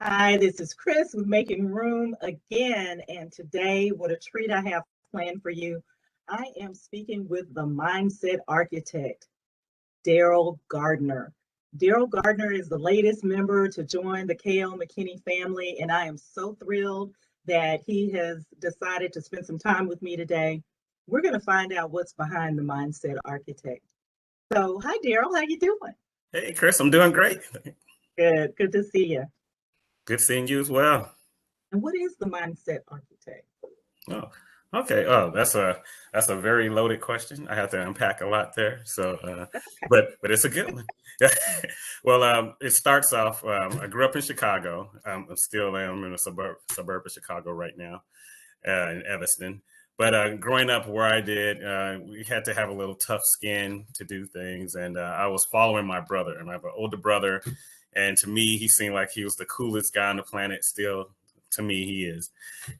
Hi, this is Khrys with Making Room again. And today, what a treat I have planned for you. I am speaking with the mindset architect, Daryl Gardner. Daryl Gardner is the latest member to join the Khrys McKinney family, and I am so thrilled that he has decided to spend some time with me today. We're going to find out what's behind the mindset architect. So, hi, Daryl. How you doing? Hey, Chris, I'm doing great. Good to see you. Good seeing you as well. And what is the mindset architect? Oh, okay. Oh, that's a very loaded question. I have to unpack a lot there. So, but it's a good one. Well, it starts off. I grew up in Chicago. I still am in a suburb of Chicago right now, in Evanston. But growing up where I did, we had to have a little tough skin to do things, and I was following my brother. And I have an older brother, and to me, he seemed like he was the coolest guy on the planet. Still, to me, he is.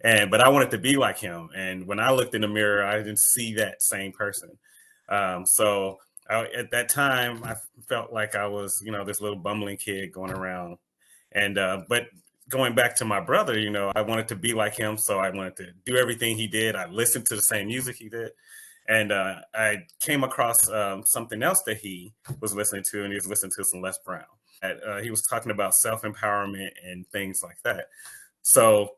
But I wanted to be like him. And when I looked in the mirror, I didn't see that same person. At that time, I felt like I was, this little bumbling kid going around. But going back to my brother, I wanted to be like him. So I wanted to do everything he did. I listened to the same music he did. And I came across something else that he was listening to, and he was listening to some Les Brown. He was talking about self-empowerment and things like that. So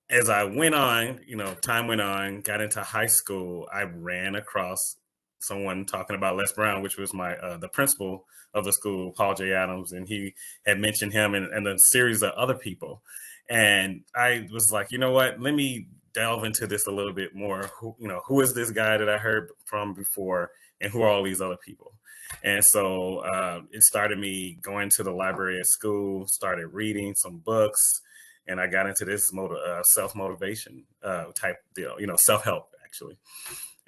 as I went on, time went on, got into high school, I ran across someone talking about Les Brown, which was my the principal of the school, Paul J. Adams, and he had mentioned him and a series of other people. And I was like, you know what? Let me delve into this a little bit more. Who is this guy that I heard from before, and who are all these other people? And so it started me going to the library at school, started reading some books, and I got into this self-motivation type deal, self-help actually,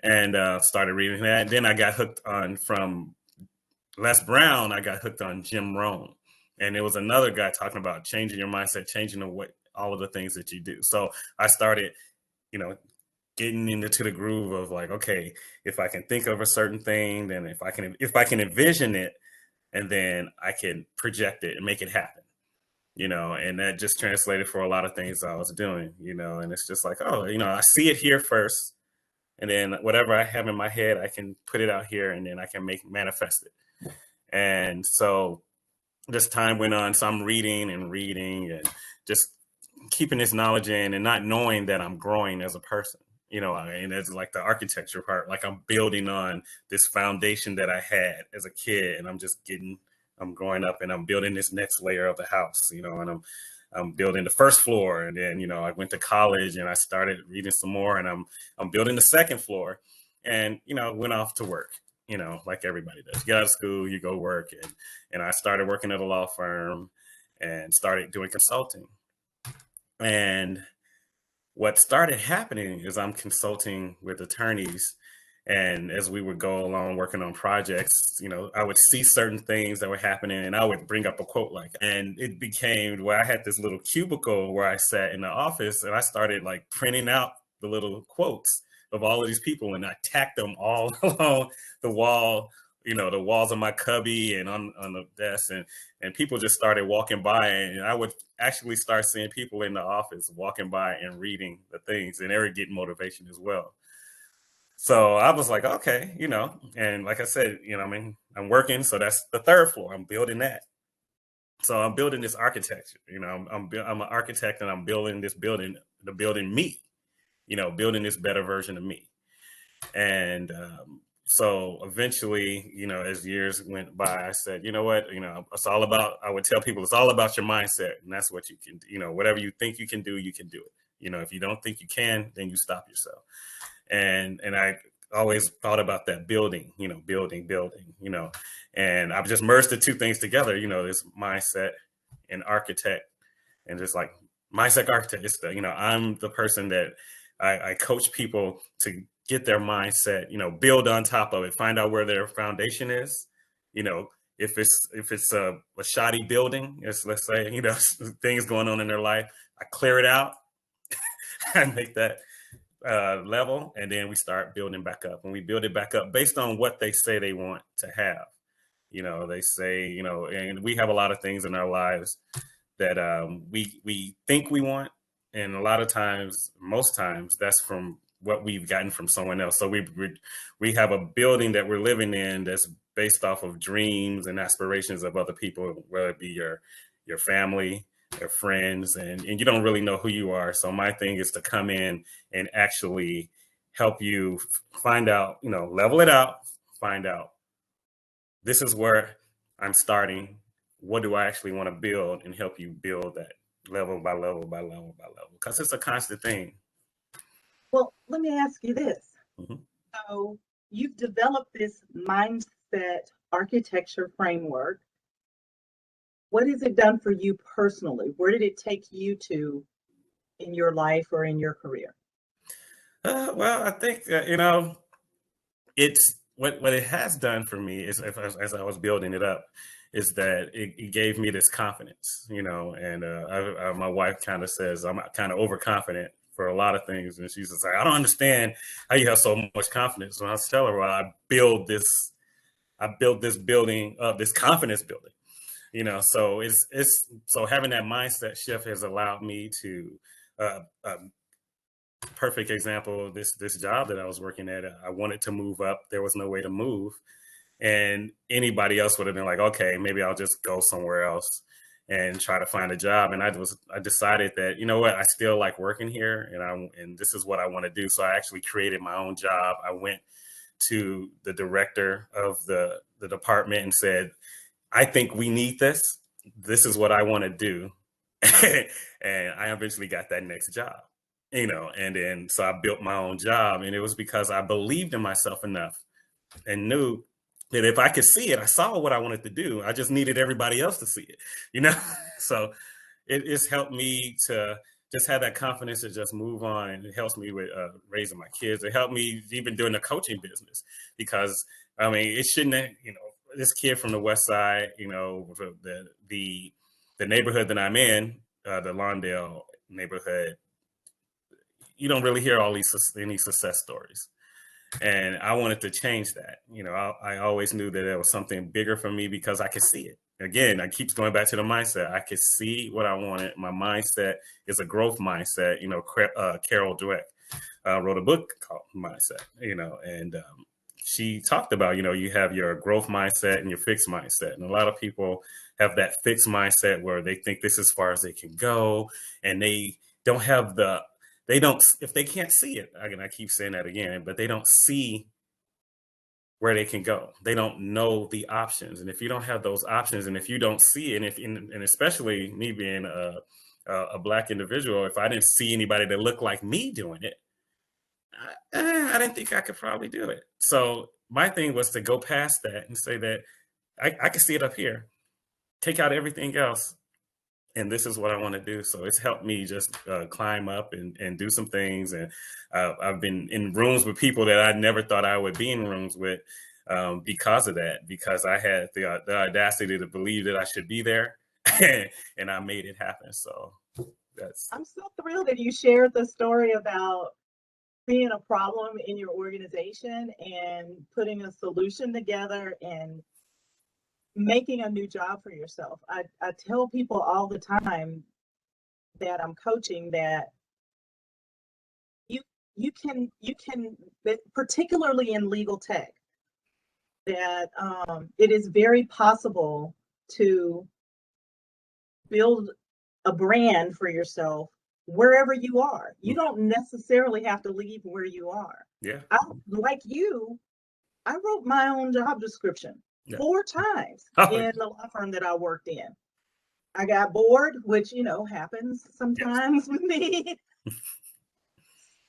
and started reading that. Then I got hooked on from Les Brown. I got hooked on Jim Rohn, and there was another guy talking about changing your mindset, changing the way all of the things that you do. So I started, you know, getting into the groove of like, okay, if I can think of a certain thing, then if I can envision it, and then I can project it and make it happen. And that just translated for a lot of things I was doing, and it's just like, oh, I see it here first, and then whatever I have in my head, I can put it out here, and then I can make manifest it. And so this time went on, so I'm reading and just keeping this knowledge in and not knowing that I'm growing as a person. And it's like the architecture part, like I'm building on this foundation that I had as a kid, and I'm growing up and I'm building this next layer of the house, and I'm building the first floor, and then I went to college and I started reading some more, and I'm building the second floor, and went off to work, like everybody does. You get out of school, you go work, and I started working at a law firm and started doing consulting. And what started happening is I'm consulting with attorneys, and as we would go along working on projects, I would see certain things that were happening, and I would bring up a quote and it became where I had this little cubicle where I sat in the office, and I started like printing out the little quotes of all of these people, and I tacked them all along the wall, the walls of my cubby and on the desk, and people just started walking by, and I would actually start seeing people in the office walking by and reading the things, and they were getting motivation as well. So I was like, okay, and like I said, I'm working, so that's the third floor. I'm building that. So I'm building this architecture. I'm an architect, and I'm building this building, the building me, building this better version of me. And so eventually, as years went by, I said, you know what, it's all about, I would tell people it's all about your mindset, and that's what you can, whatever you think you can do it. If you don't think you can, then you stop yourself. And I always thought about that building, building, and I've just merged the two things together, this mindset and architect, and just like mindset architect. It's I'm the person that I coach people to get their mindset, build on top of it, find out where their foundation is, if it's a shoddy building, let's say, things going on in their life, I clear it out and make that level, and then we start building back up, and we build it back up based on what they say they want to have. They say, and we have a lot of things in our lives that we think we want, and a lot of times, most times, that's from what we've gotten from someone else. So we have a building that we're living in that's based off of dreams and aspirations of other people, whether it be your family, your friends, and you don't really know who you are. So my thing is to come in and actually help you find out, level it out, find out this is where I'm starting. What do I actually want to build, and help you build that level by level by level by level, because it's a constant thing. Well, let me ask you this. Mhm. So you've developed this mindset architecture framework. What has it done for you personally? Where did it take you to in your life or in your career? Well, I think it's what it has done for me is, as I was building it up, is that it gave me this confidence, and my wife kind of says I'm kind of overconfident for a lot of things, and she's just like, I don't understand how you have so much confidence. And I tell her, well, I built this building, this confidence building, so it's so having that mindset shift has allowed me to uh, uh, perfect example, this job that I was working at, I wanted to move up. There was no way to move, and anybody else would have been like, okay, maybe I'll just go somewhere else and try to find a job. And I decided that, you know what, I still like working here, and this is what I want to do. So I actually created my own job. I went to the director of the department and said, I think we need this. This is what I want to do. And I eventually got that next job, and then so I built my own job. And it was because I believed in myself enough and knew that if I could see it, I saw what I wanted to do. I just needed everybody else to see it. So it's helped me to just have that confidence to just move on. And it helps me with raising my kids. It helped me even doing the coaching business, because I mean, it shouldn't have, this kid from the West Side, the neighborhood that I'm in, the Lawndale neighborhood, you don't really hear any success stories. And I wanted to change that. I always knew that there was something bigger for me because I could see it. Again, I keep going back to the mindset. I could see what I wanted. My mindset is a growth mindset. Carol Dweck wrote a book called Mindset, and she talked about, you have your growth mindset and your fixed mindset. And a lot of people have that fixed mindset where they think this is as far as they can go, and they don't have if they can't see it, again, I keep saying that again, but they don't see where they can go. They don't know the options. And if you don't have those options, and if you don't see it, and especially me being a Black individual, if I didn't see anybody that looked like me doing it, I didn't think I could probably do it. So my thing was to go past that and say that I can see it up here, take out everything else, and this is what I want to do. So it's helped me just climb up and do some things. And I've been in rooms with people that I never thought I would be in rooms with, because of that, because I had the audacity to believe that I should be there, and I made it happen. So I'm so thrilled that you shared the story about seeing a problem in your organization and putting a solution together and making a new job for yourself. I tell people all the time that I'm coaching that you can, particularly in legal tech, that it is very possible to build a brand for yourself wherever you are. You don't necessarily have to leave where you are. Yeah. Like you, I wrote my own job description 4 times in the law firm that I worked in. I got bored, which, happens sometimes with me,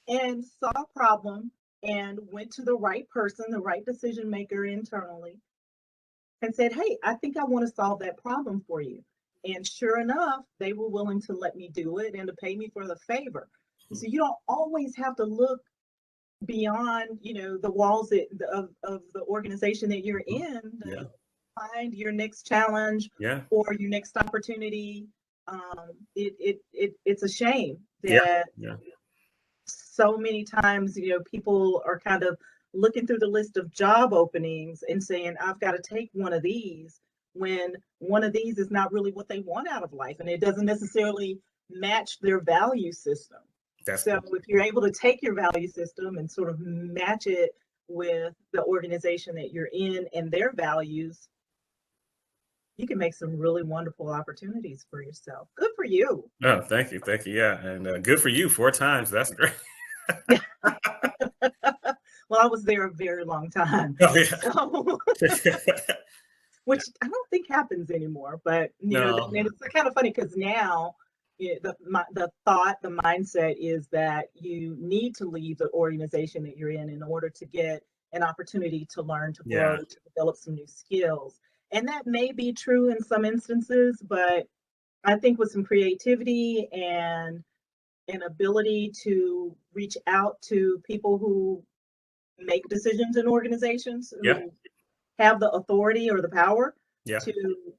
and saw a problem and went to the right person, the right decision maker internally, and said, hey, I think I want to solve that problem for you. And sure enough, they were willing to let me do it and to pay me for the favor. So you don't always have to look beyond, the walls of the organization that you're in to find your next challenge or your next opportunity. It's a shame that so many times, people are kind of looking through the list of job openings and saying, I've got to take one of these, when one of these is not really what they want out of life, and it doesn't necessarily match their value system. So if you're able to take your value system and sort of match it with the organization that you're in and their values, you can make some really wonderful opportunities for yourself. Good for you. Oh, thank you. Thank you. Yeah. And good for you 4 times. That's great. Well, I was there a very long time. Oh, yeah. So, which I don't think happens anymore, but No. it's kind of funny because now the thought, the mindset is that you need to leave the organization that you're in order to get an opportunity to learn, to grow, Yeah. to develop some new skills. And that may be true in some instances, but I think with some creativity and an ability to reach out to people who make decisions in organizations, Yeah. who have the authority or the power Yeah. to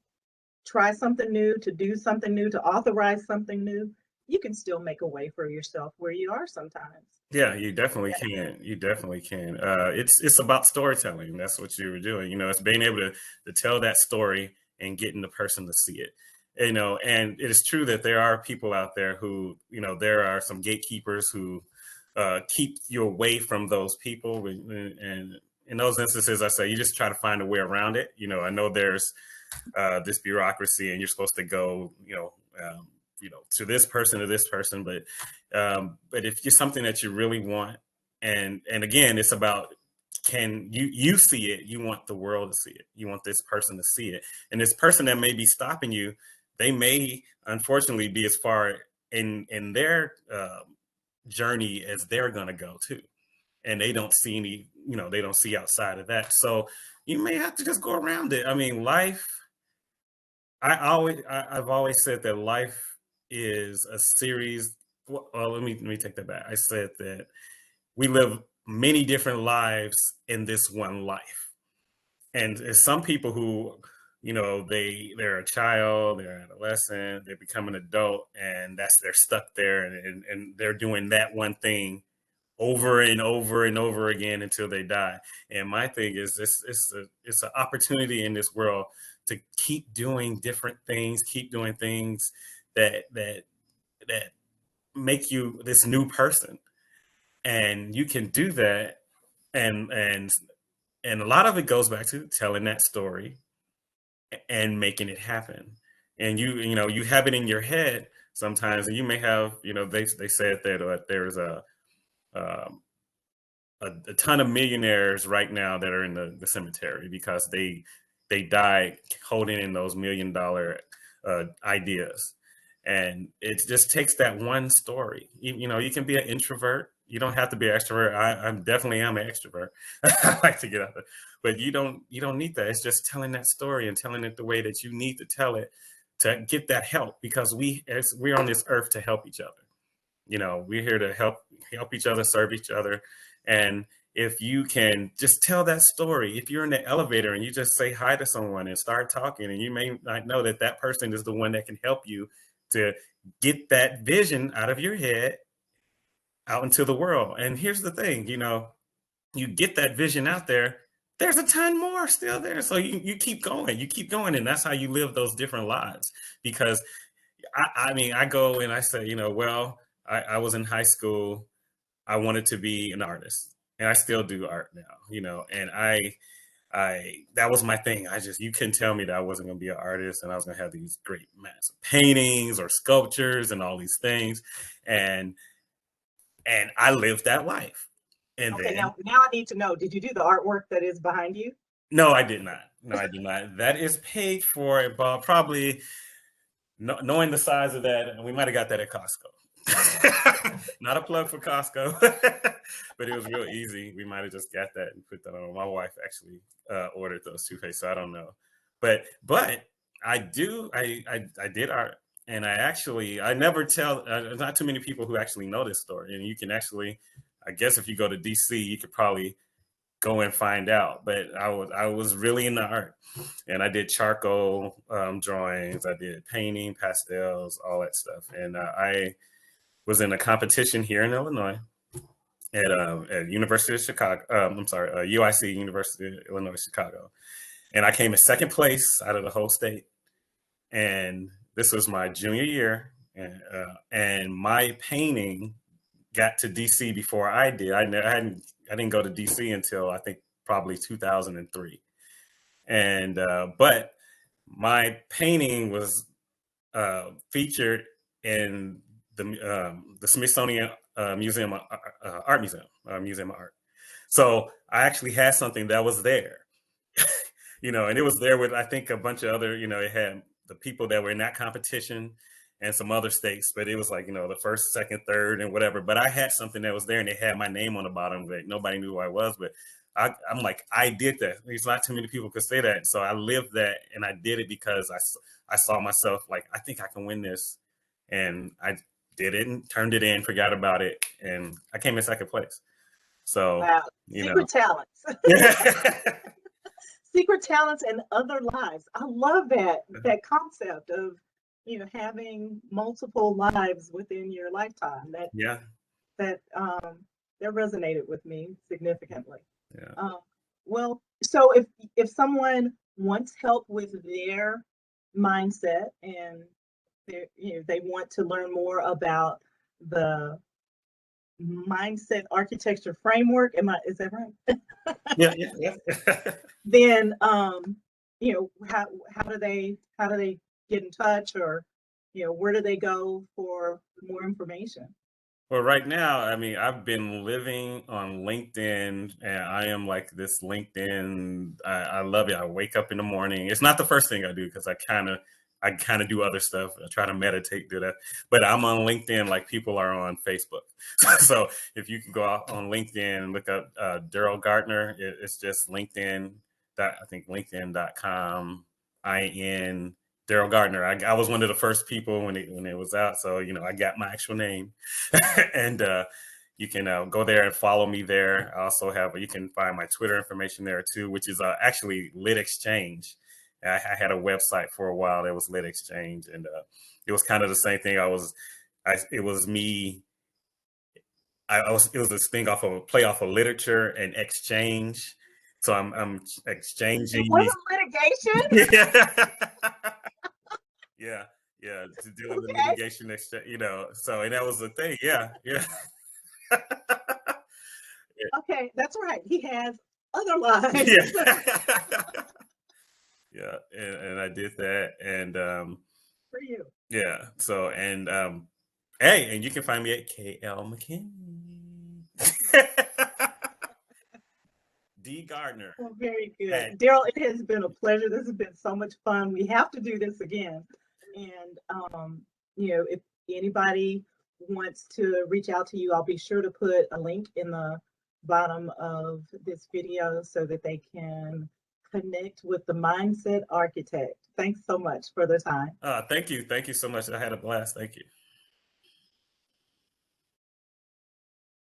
try something new, to do something new, to authorize something new, you can still make a way for yourself where you are sometimes. Yeah, you definitely can. You definitely can. It's about storytelling. That's what you were doing. It's being able to tell that story and getting the person to see it. And it is true that there are people out there who, there are some gatekeepers who keep you away from those people. And in those instances, I say you just try to find a way around it. I know there's this bureaucracy, and you're supposed to go, to this person, but if it's something that you really want, and again, it's about, can you see it? You want the world to see it. You want this person to see it, and this person that may be stopping you, they may unfortunately be as far in their journey as they're going to go too, and they don't see any, they don't see outside of that. So you may have to just go around it. I mean, life. I've always said that life is a series. Well, let me take that back. I said that we live many different lives in this one life, and there's some people who, they're a child, they're an adolescent, they become an adult, and they're stuck there, and they're doing that one thing over and over and over again until they die. And my thing is, this it's an opportunity in this world to keep doing different things, keep doing things that make you this new person. And you can do that. And a lot of it goes back to telling that story and making it happen. And you have it in your head sometimes, and you may have, they said that there's um, a ton of millionaires right now that are in the cemetery because they died holding in those $1 million ideas. And it just takes that one story. You can be an introvert. You don't have to be an extrovert. I'm definitely am an extrovert. I like to get out there, but you don't need that. It's just telling that story and telling it the way that you need to tell it to get that help, because we're on this earth to help each other. We're here to help each other, serve each other. And if you can just tell that story, if you're in the elevator and you just say hi to someone and start talking, and you may not know that that person is the one that can help you to get that vision out of your head out into the world. And here's the thing, you get that vision out there, there's a ton more still there. So you keep going, and that's how you live those different lives. Because I mean, I go and I say, well, I was in high school, I wanted to be an artist, and I still do art now, and I that was my thing. You couldn't tell me that I wasn't going to be an artist and I was going to have these great massive paintings or sculptures and all these things. And I lived that life. And Okay, then now I need to know, did you do the artwork that is behind you? no, I did not. No, I did not. That is paid for about probably knowing the size of that, we might have got that at Costco. Not a plug for Costco, but it was real easy. We might have just got that and put that on. My wife actually ordered those toothpaste, so I don't know. But I do. I did art, and I never tell. Not too many people who actually know this story, and you can actually, I guess, if you go to DC, you could probably go and find out. But I was really into art, and I did charcoal drawings, I did painting, pastels, all that stuff. And I was in a competition here in Illinois at University of Chicago. I'm sorry, UIC, University of Illinois Chicago. and I came in second place out of the whole state. And this was my junior year, and my painting got to DC before I did. I didn't go to DC until I think probably 2003. And but my painting was featured in the Smithsonian Museum Art Museum, Museum of Art. So I actually had something that was there, and it was there with, I think, a bunch of other, it had the people that were in that competition and some other states, but it was like, the first, second, third, and whatever. But I had something that was there, and it had my name on the bottom, but nobody knew who I was. But I'm like, I did that. There's not too many people could say that. So I lived that, and I did it because I saw myself like, I think I can win this. And I did it and turned it in, forgot about it, and I came in second place. So, wow, secret talents. Secret talents and other lives. I love that concept of having multiple lives within your lifetime. That resonated with me significantly. Yeah. Well, so if someone wants help with their mindset and they want to learn more about the mindset architecture framework, is that right? Yeah. Then how do they get in touch, or where do they go for more information? Well, right now, I mean, I've been living on LinkedIn, and I am like this LinkedIn. I love it. I wake up in the morning. It's not the first thing I do because I kind of do other stuff. I try to meditate, do that. But I'm on LinkedIn like people are on Facebook. So if you can go out on LinkedIn and look up Daryl Gardner, it's just LinkedIn. I think LinkedIn.com. Daryl Gardner. I was one of the first people when it was out, so I got my actual name, and you can go there and follow me there. I also you can find my Twitter information there too, which is actually Lit Exchange. I had a website for a while that was Lit Exchange, and it was kind of the same thing. It was me. It was this thing play off of literature and exchange. So I'm exchanging. It wasn't litigation. Yeah. To deal with litigation, So, and that was the thing. Yeah. Okay, that's right. He has other lives. Yeah, and I did that, and for you. Yeah. So, and hey, and you can find me at KL McKinney. D Gardner. Well, very good. Daryl, it has been a pleasure. This has been so much fun. We have to do this again. And, if anybody wants to reach out to you, I'll be sure to put a link in the bottom of this video so that they can connect with the Mindset Architect. Thanks so much for the time. Thank you. Thank you so much. I had a blast. Thank you.